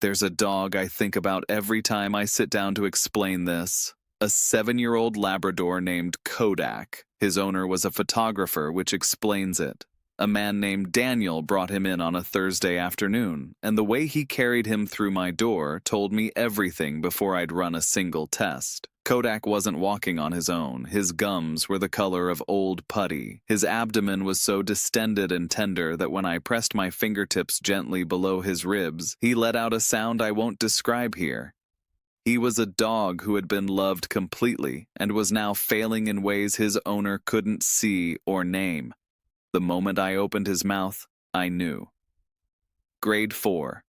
There's a dog I think about every time I sit down to explain this. A 7-year-old Labrador named Kodak. His owner was a photographer, which explains it. A man named Daniel brought him in on a Thursday afternoon, and the way he carried him through my door told me everything before I'd run a single test. Kodak wasn't walking on his own. His gums were the color of old putty. His abdomen was so distended and tender that when I pressed my fingertips gently below his ribs, he let out a sound I won't describe here. He was a dog who had been loved completely and was now failing in ways his owner couldn't see or name. The moment I opened his mouth, I knew. Grade 4.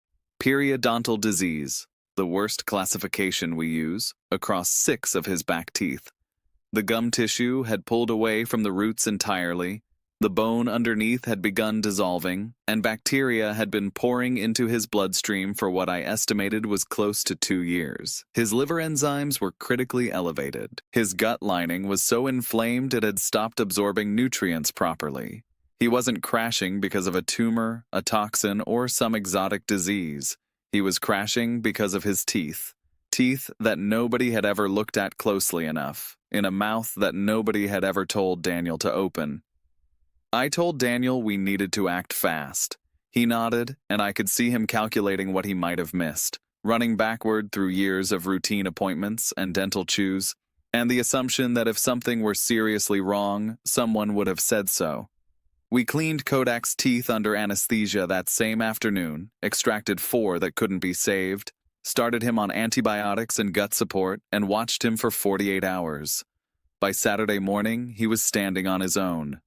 Periodontal disease, the worst classification we use, across 6 of his back teeth. The gum tissue had pulled away from the roots entirely, the bone underneath had begun dissolving, and bacteria had been pouring into his bloodstream for what I estimated was close to 2 years. His liver enzymes were critically elevated. His gut lining was so inflamed it had stopped absorbing nutrients properly. He wasn't crashing because of a tumor, a toxin, or some exotic disease. He was crashing because of his teeth. Teeth that nobody had ever looked at closely enough, in a mouth that nobody had ever told Daniel to open. I told Daniel we needed to act fast. He nodded, and I could see him calculating what he might have missed, running backward through years of routine appointments and dental chews, and the assumption that if something were seriously wrong, someone would have said so. We cleaned Kodak's teeth under anesthesia that same afternoon, extracted 4 that couldn't be saved, started him on antibiotics and gut support, and watched him for 48 hours. By Saturday morning, he was standing on his own.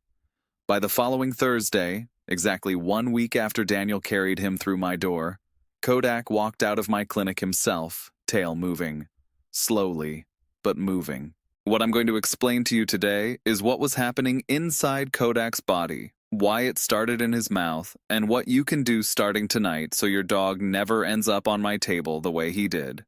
By the following Thursday, exactly 1 week after Daniel carried him through my door, Kodak walked out of my clinic himself, tail moving. Slowly, but moving. What I'm going to explain to you today is what was happening inside Kodak's body, why it started in his mouth, and what you can do starting tonight so your dog never ends up on my table the way he did.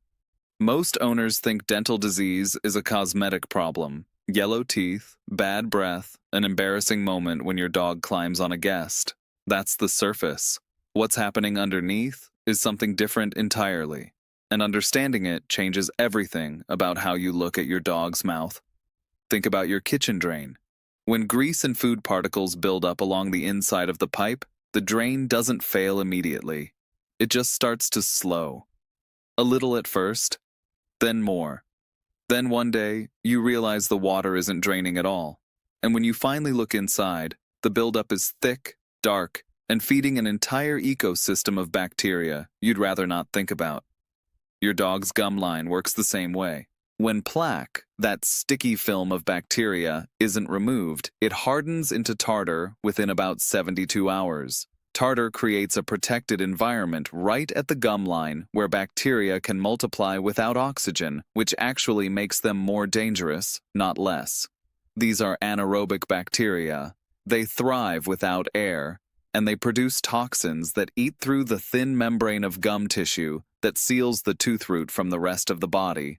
Most owners think dental disease is a cosmetic problem. Yellow teeth, bad breath, an embarrassing moment when your dog climbs on a guest. That's the surface. What's happening underneath is something different entirely, and understanding it changes everything about how you look at your dog's mouth. Think about your kitchen drain. When grease and food particles build up along the inside of the pipe, the drain doesn't fail immediately. It just starts to slow. A little at first, then more. Then one day, you realize the water isn't draining at all. And when you finally look inside, the buildup is thick, dark, and feeding an entire ecosystem of bacteria you'd rather not think about. Your dog's gum line works the same way. When plaque, that sticky film of bacteria, isn't removed, it hardens into tartar within about 72 hours. Tartar creates a protected environment right at the gum line where bacteria can multiply without oxygen, which actually makes them more dangerous, not less. These are anaerobic bacteria. They thrive without air, and they produce toxins that eat through the thin membrane of gum tissue that seals the tooth root from the rest of the body.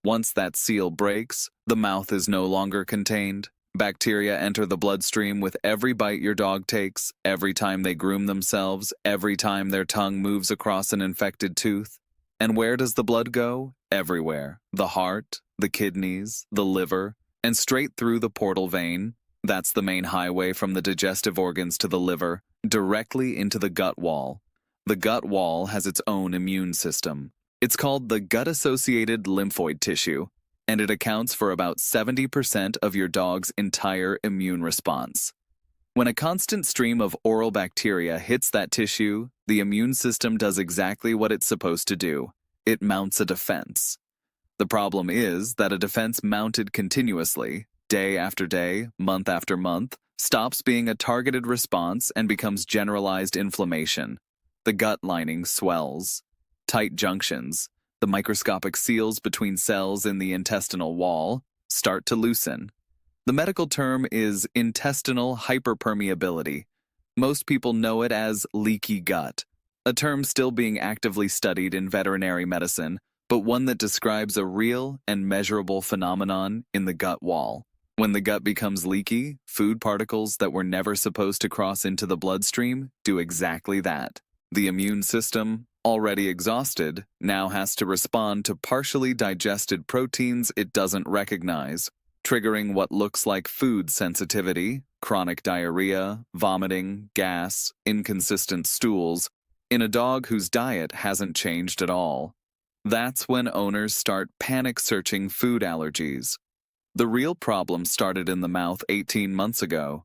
Once that seal breaks, the mouth is no longer contained. Bacteria enter the bloodstream with every bite your dog takes, every time they groom themselves, every time their tongue moves across an infected tooth. And where does the blood go? Everywhere. The heart, the kidneys, the liver, and straight through the portal vein. That's the main highway from the digestive organs to the liver, directly into the gut wall. The gut wall has its own immune system. It's called the gut-associated lymphoid tissue, and it accounts for about 70% of your dog's entire immune response. When a constant stream of oral bacteria hits that tissue, the immune system does exactly what it's supposed to do. It mounts a defense. The problem is that a defense mounted continuously, day after day, month after month, stops being a targeted response and becomes generalized inflammation. The gut lining swells. Tight junctions, the microscopic seals between cells in the intestinal wall, start to loosen. The medical term is intestinal hyperpermeability. Most people know it as leaky gut, a term still being actively studied in veterinary medicine, but one that describes a real and measurable phenomenon in the gut wall. When the gut becomes leaky, food particles that were never supposed to cross into the bloodstream do exactly that. The immune system, already exhausted, now has to respond to partially digested proteins it doesn't recognize, triggering what looks like food sensitivity, chronic diarrhea, vomiting, gas, inconsistent stools, in a dog whose diet hasn't changed at all. That's when owners start panic-searching food allergies. The real problem started in the mouth 18 months ago.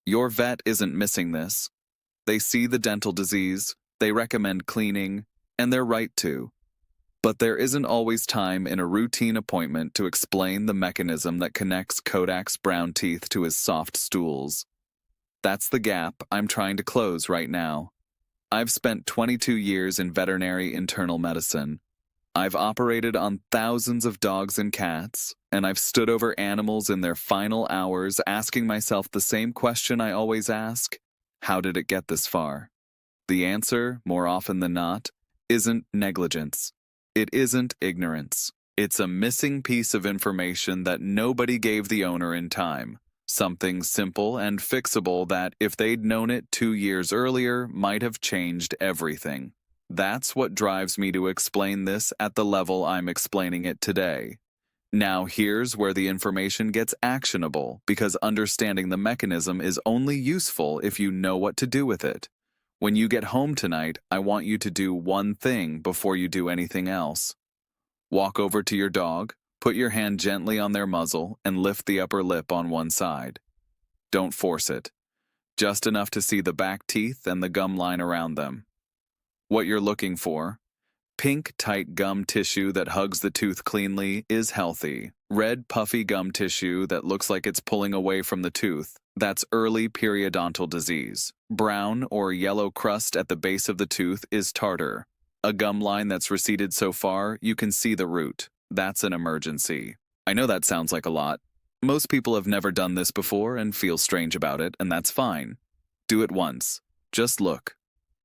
Your vet isn't missing this. They see the dental disease, they recommend cleaning, and they're right to. But there isn't always time in a routine appointment to explain the mechanism that connects Kodak's brown teeth to his soft stools. That's the gap I'm trying to close right now. I've spent 22 years in veterinary internal medicine. I've operated on thousands of dogs and cats, and I've stood over animals in their final hours asking myself the same question I always ask: how did it get this far? The answer, more often than not, isn't negligence. It isn't ignorance. It's a missing piece of information that nobody gave the owner in time. Something simple and fixable that, if they'd known it 2 years earlier, might have changed everything. That's what drives me to explain this at the level I'm explaining it today. Now here's where the information gets actionable, because understanding the mechanism is only useful if you know what to do with it. When you get home tonight, I want you to do one thing before you do anything else. Walk over to your dog, put your hand gently on their muzzle, and lift the upper lip on one side. Don't force it. Just enough to see the back teeth and the gum line around them. What you're looking for: pink, tight gum tissue that hugs the tooth cleanly is healthy. Red, puffy gum tissue that looks like it's pulling away from the tooth, that's early periodontal disease. Brown or yellow crust at the base of the tooth is tartar. A gum line that's receded so far you can see the root. That's an emergency. I know that sounds like a lot. Most people have never done this before and feel strange about it, and that's fine. Do it once. Just look.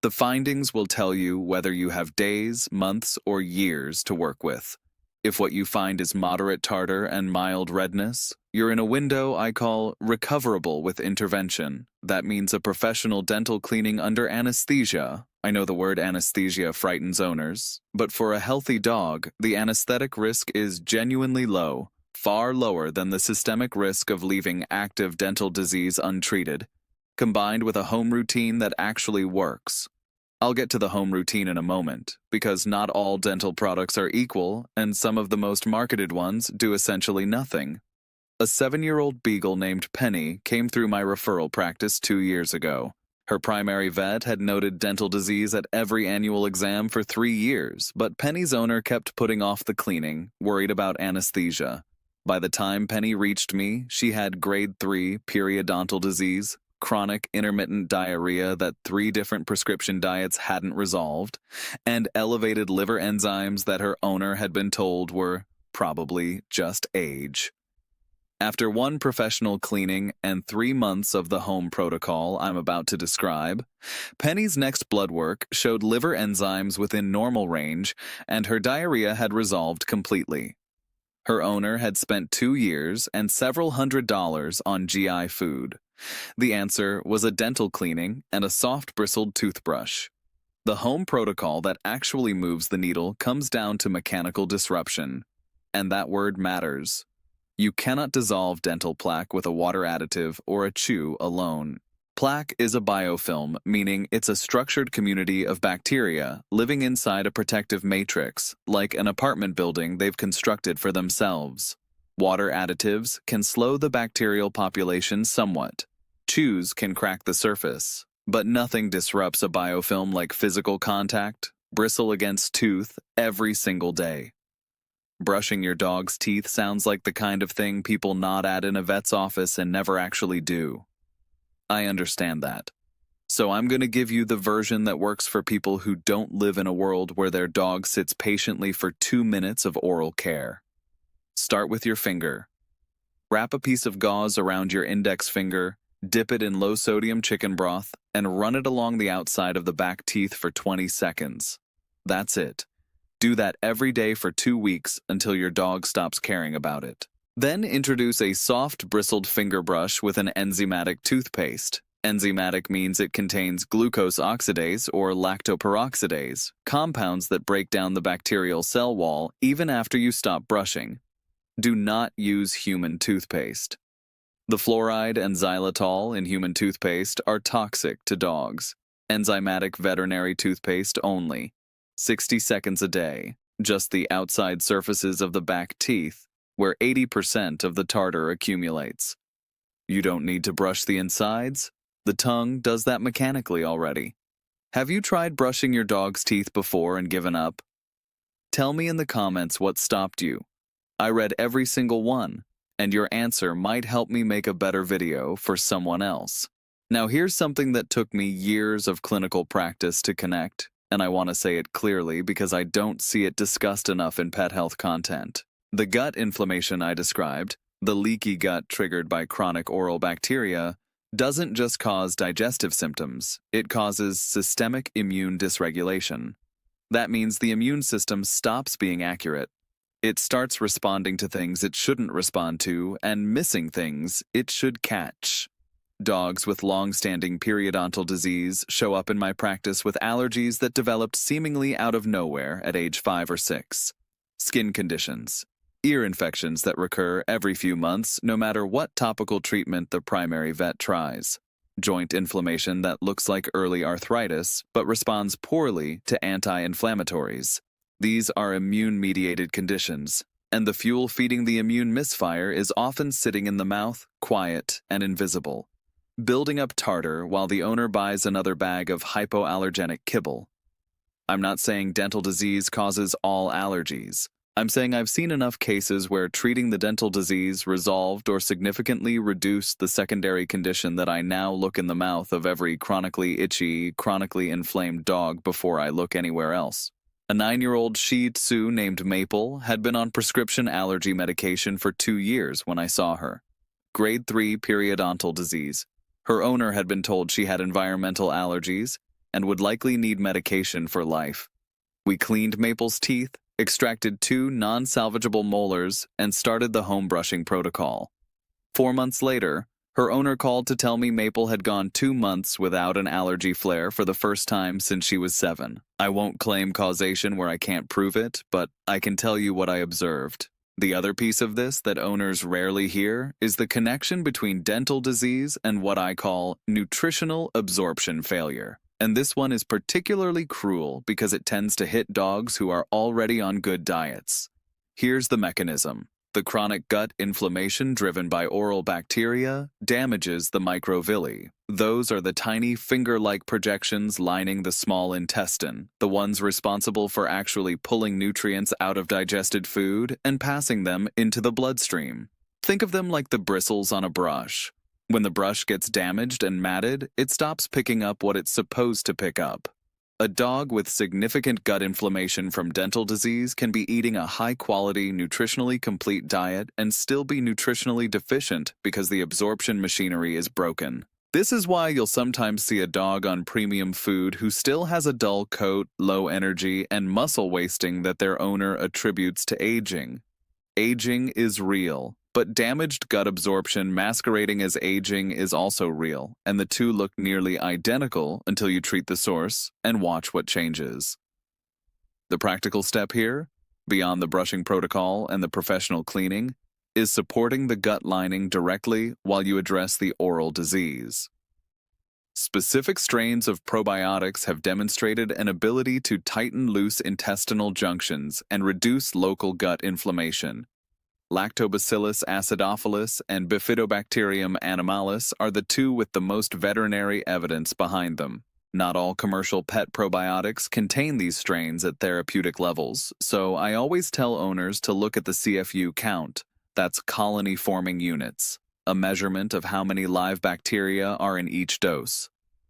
The findings will tell you whether you have days, months, or years to work with. If what you find is moderate tartar and mild redness, you're in a window I call recoverable with intervention. That means a professional dental cleaning under anesthesia. I know the word anesthesia frightens owners, but for a healthy dog, the anesthetic risk is genuinely low, far lower than the systemic risk of leaving active dental disease untreated, combined with a home routine that actually works. I'll get to the home routine in a moment, because not all dental products are equal, and some of the most marketed ones do essentially nothing. A 7-year-old beagle named Penny came through my referral practice 2 years ago. Her primary vet had noted dental disease at every annual exam for 3 years, but Penny's owner kept putting off the cleaning, worried about anesthesia. By the time Penny reached me, she had grade 3 periodontal disease, chronic intermittent diarrhea that 3 different prescription diets hadn't resolved, and elevated liver enzymes that her owner had been told were probably just age. After 1 professional cleaning and 3 months of the home protocol I'm about to describe, Penny's next blood work showed liver enzymes within normal range, and her diarrhea had resolved completely. Her owner had spent 2 years and several $100s on GI food. The answer was a dental cleaning and a soft-bristled toothbrush. The home protocol that actually moves the needle comes down to mechanical disruption. And that word matters. You cannot dissolve dental plaque with a water additive or a chew alone. Plaque is a biofilm, meaning it's a structured community of bacteria living inside a protective matrix, like an apartment building they've constructed for themselves. Water additives can slow the bacterial population somewhat. Chews can crack the surface, but nothing disrupts a biofilm like physical contact, bristle against tooth, every single day. Brushing your dog's teeth sounds like the kind of thing people nod at in a vet's office and never actually do. I understand that. So I'm going to give you the version that works for people who don't live in a world where their dog sits patiently for 2 minutes of oral care. Start with your finger. Wrap a piece of gauze around your index finger, dip it in low-sodium chicken broth, and run it along the outside of the back teeth for 20 seconds. That's it. Do that every day for 2 weeks until your dog stops caring about it. Then introduce a soft, bristled finger brush with an enzymatic toothpaste. Enzymatic means it contains glucose oxidase or lactoperoxidase, compounds that break down the bacterial cell wall even after you stop brushing. Do not use human toothpaste. The fluoride and xylitol in human toothpaste are toxic to dogs. Enzymatic veterinary toothpaste only. 60 seconds a day, just the outside surfaces of the back teeth, where 80% of the tartar accumulates. You don't need to brush the insides. The tongue does that mechanically already. Have you tried brushing your dog's teeth before and given up? Tell me in the comments what stopped you. I read every single one, and your answer might help me make a better video for someone else. Now here's something that took me years of clinical practice to connect, and I want to say it clearly because I don't see it discussed enough in pet health content. The gut inflammation I described, the leaky gut triggered by chronic oral bacteria, doesn't just cause digestive symptoms, it causes systemic immune dysregulation. That means the immune system stops being accurate. It starts responding to things it shouldn't respond to and missing things it should catch. Dogs with long-standing periodontal disease show up in my practice with allergies that developed seemingly out of nowhere at age 5 or 6. Skin conditions. Ear infections that recur every few months no matter what topical treatment the primary vet tries. Joint inflammation that looks like early arthritis but responds poorly to anti-inflammatories. These are immune-mediated conditions, and the fuel feeding the immune misfire is often sitting in the mouth, quiet and invisible, building up tartar while the owner buys another bag of hypoallergenic kibble. I'm not saying dental disease causes all allergies. I'm saying I've seen enough cases where treating the dental disease resolved or significantly reduced the secondary condition that I now look in the mouth of every chronically itchy, chronically inflamed dog before I look anywhere else. A 9-year-old Shih Tzu named Maple had been on prescription allergy medication for 2 years when I saw her. Grade 3 periodontal disease. Her owner had been told she had environmental allergies and would likely need medication for life. We cleaned Maple's teeth, extracted 2 non-salvageable molars, and started the home brushing protocol. 4 months later, her owner called to tell me Maple had gone 2 months without an allergy flare for the first time since she was 7. I won't claim causation where I can't prove it, but I can tell you what I observed. The other piece of this that owners rarely hear is the connection between dental disease and what I call nutritional absorption failure. And this one is particularly cruel because it tends to hit dogs who are already on good diets. Here's the mechanism. The chronic gut inflammation driven by oral bacteria damages the microvilli. Those are the tiny finger-like projections lining the small intestine, the ones responsible for actually pulling nutrients out of digested food and passing them into the bloodstream. Think of them like the bristles on a brush. When the brush gets damaged and matted, it stops picking up what it's supposed to pick up. A dog with significant gut inflammation from dental disease can be eating a high-quality, nutritionally complete diet and still be nutritionally deficient because the absorption machinery is broken. This is why you'll sometimes see a dog on premium food who still has a dull coat, low energy, and muscle wasting that their owner attributes to aging. Aging is real. But damaged gut absorption masquerading as aging is also real, and the two look nearly identical until you treat the source and watch what changes. The practical step here, beyond the brushing protocol and the professional cleaning, is supporting the gut lining directly while you address the oral disease. Specific strains of probiotics have demonstrated an ability to tighten loose intestinal junctions and reduce local gut inflammation. Lactobacillus acidophilus and Bifidobacterium animalis are the 2 with the most veterinary evidence behind them. Not all commercial pet probiotics contain these strains at therapeutic levels, so I always tell owners to look at the CFU count, that's colony-forming units, a measurement of how many live bacteria are in each dose,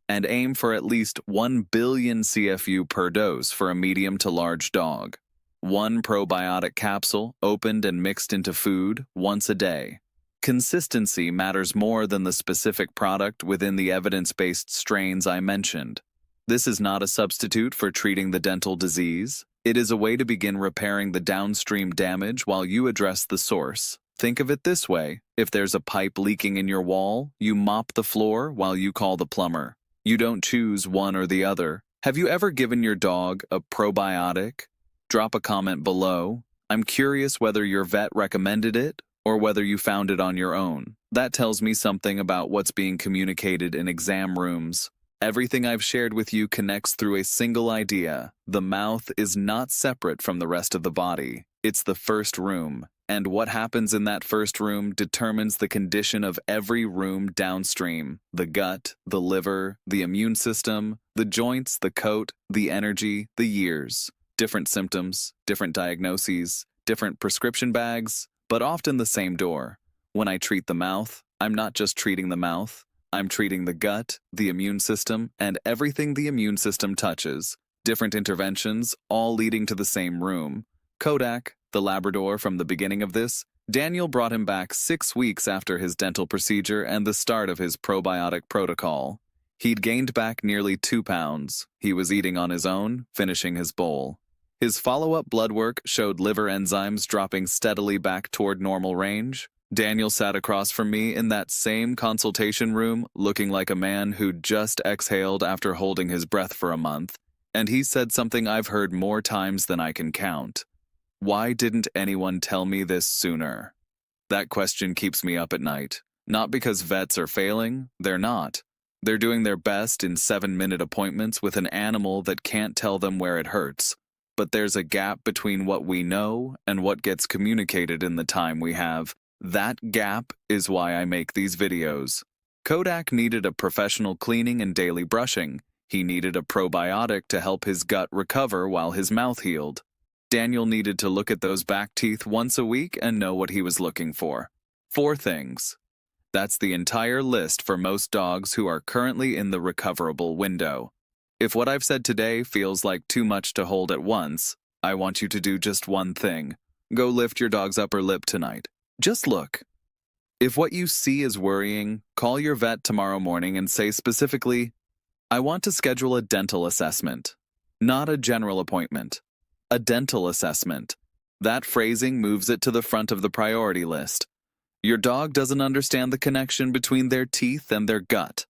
and aim for at least 1 billion CFU per dose for a medium to large dog. 1 probiotic capsule, opened and mixed into food, once a day. Consistency matters more than the specific product within the evidence-based strains I mentioned. This is not a substitute for treating the dental disease. It is a way to begin repairing the downstream damage while you address the source. Think of it this way. If there's a pipe leaking in your wall, you mop the floor while you call the plumber. You don't choose one or the other. Have you ever given your dog a probiotic? Drop a comment below. I'm curious whether your vet recommended it or whether you found it on your own. That tells me something about what's being communicated in exam rooms. Everything I've shared with you connects through a single idea. The mouth is not separate from the rest of the body. It's the first room, and what happens in that first room determines the condition of every room downstream: the gut, the liver, the immune system, the joints, the coat, the energy, the years. Different symptoms, different diagnoses, different prescription bags, but often the same door. When I treat the mouth, I'm not just treating the mouth. I'm treating the gut, the immune system, and everything the immune system touches. Different interventions, all leading to the same room. Kodak, the Labrador from the beginning of this, Daniel brought him back 6 weeks after his dental procedure and the start of his probiotic protocol. He'd gained back nearly 2 pounds. He was eating on his own, finishing his bowl. His follow-up blood work showed liver enzymes dropping steadily back toward normal range. Daniel sat across from me in that same consultation room, looking like a man who'd just exhaled after holding his breath for a month, and he said something I've heard more times than I can count. Why didn't anyone tell me this sooner? That question keeps me up at night. Not because vets are failing, they're not. They're doing their best in 7-minute appointments with an animal that can't tell them where it hurts. But there's a gap between what we know and what gets communicated in the time we have. That gap is why I make these videos. Kodak needed a professional cleaning and daily brushing. He needed a probiotic to help his gut recover while his mouth healed. Daniel needed to look at those back teeth once a week and know what he was looking for. 4 things. That's the entire list for most dogs who are currently in the recoverable window. If what I've said today feels like too much to hold at once, I want you to do just one thing. Go lift your dog's upper lip tonight. Just look. If what you see is worrying, call your vet tomorrow morning and say specifically, I want to schedule a dental assessment. Not a general appointment. A dental assessment. That phrasing moves it to the front of the priority list. Your dog doesn't understand the connection between their teeth and their gut.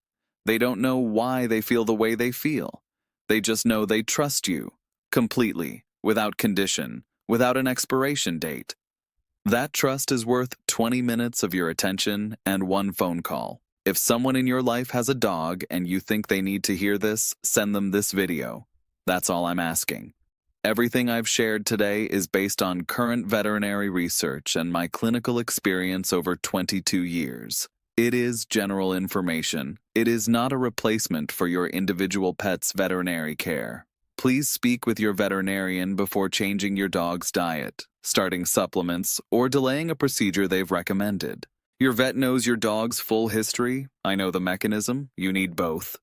They don't know why they feel the way they feel. They just know they trust you, completely, without condition, without an expiration date. That trust is worth 20 minutes of your attention and 1 phone call. If someone in your life has a dog and you think they need to hear this, send them this video. That's all I'm asking. Everything I've shared today is based on current veterinary research and my clinical experience over 22 years. It is general information. It is not a replacement for your individual pet's veterinary care. Please speak with your veterinarian before changing your dog's diet, starting supplements, or delaying a procedure they've recommended. Your vet knows your dog's full history. I know the mechanism. You need both.